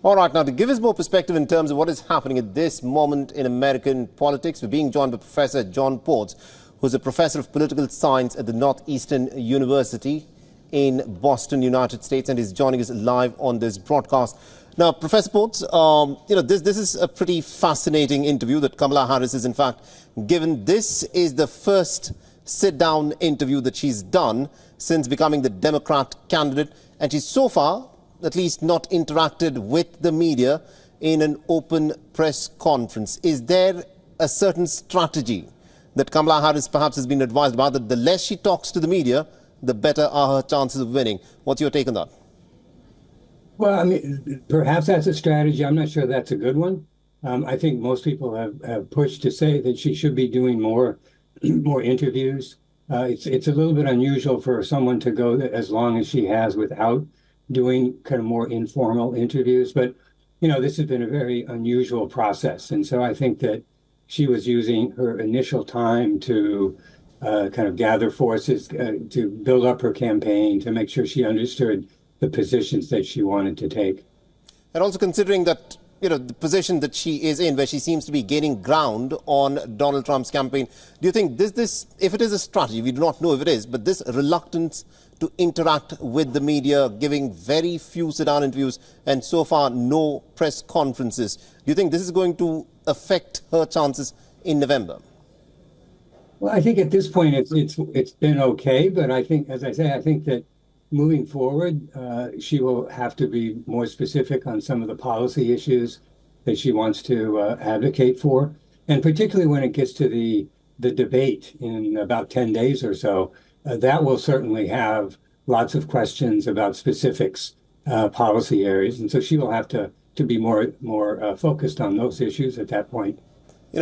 All right, now to give us more perspective in terms of what is happening at this moment in American politics, we're being joined by Professor John Ports, who's a professor of political science at the Northeastern University in Boston, United States, and is joining us live on this broadcast. Now, Professor Ports, this is a pretty fascinating interview that Kamala Harris is in fact given. This is the first sit-down interview that she's done since becoming the Democrat candidate, and she's so far at least not interacted with the media in an open press conference. Is there a certain strategy that Kamala Harris perhaps has been advised about, that the less she talks to the media, the better are her chances of winning? What's your take on that? Well, I mean, perhaps that's a strategy. I'm not sure that's a good one. I think most people have pushed to say that she should be doing more interviews. It's a little bit unusual for someone to go as long as she has without doing kind of more informal interviews. But, this has been a very unusual process. And so I think that she was using her initial time to kind of gather forces, to build up her campaign, to make sure she understood the positions that she wanted to take. And also considering that, the position that she is in, where she seems to be gaining ground on Donald Trump's campaign, do you think this, if it is a strategy, we do not know if it is, but this reluctance to interact with the media, giving very few sit-down interviews and so far no press conferences, do you think this is going to affect her chances in November? Well, I think at this point it's been okay, but I think, as I say, I think that moving forward, she will have to be more specific on some of the policy issues that she wants to advocate for, and particularly when it gets to the debate in about 10 days or so. That will certainly have lots of questions about specifics, policy areas, and so she will have to be more focused on those issues at that point.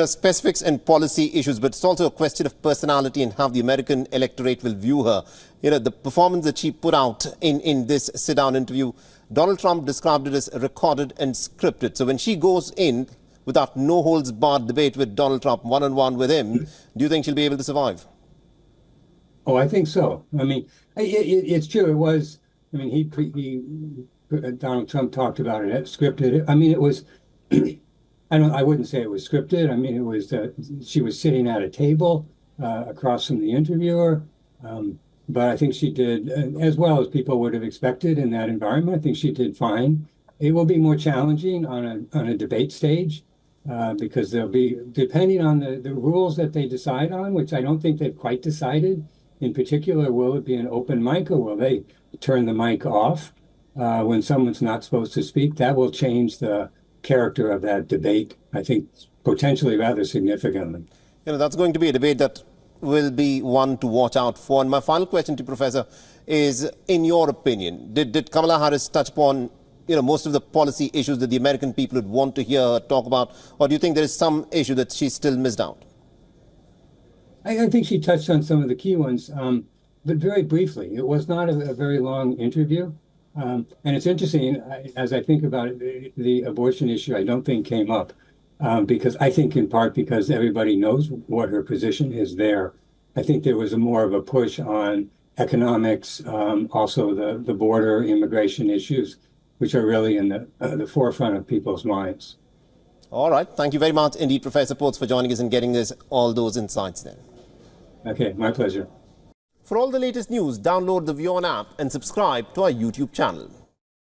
Specifics and policy issues, but it's also a question of personality and how the American electorate will view her. The performance that she put out in this sit-down interview, Donald Trump described it as recorded and scripted. So when she goes in without no-holds-barred debate with Donald Trump, one-on-one with him, do you think she'll be able to survive? Oh, I think so. I mean, it's true. It was, Donald Trump talked about it scripted. I mean, it was, I wouldn't say it was scripted. I mean, it was, she was sitting at a table across from the interviewer. But I think she did as well as people would have expected in that environment. I think she did fine. It will be more challenging on a debate stage because there'll be, depending on the rules that they decide on, which I don't think they've quite decided. In particular, will it be an open mic, or will they turn the mic off when someone's not supposed to speak? That will change the character of that debate, I think, potentially rather significantly. That's going to be a debate that will be one to watch out for. And my final question to Professor is, in your opinion, did Kamala Harris touch upon most of the policy issues that the American people would want to hear her talk about, or do you think there is some issue that she still missed out? I think she touched on some of the key ones, but very briefly. It was not a very long interview. And it's interesting, as I think about it, the abortion issue, I don't think came up because I think in part because everybody knows what her position is there. I think there was more of a push on economics, also the border immigration issues, which are really in the forefront of people's minds. All right. Thank you very much indeed, Professor Ports, for joining us and getting us all those insights then. Okay, my pleasure. For all the latest news, download the WION app and subscribe to our YouTube channel.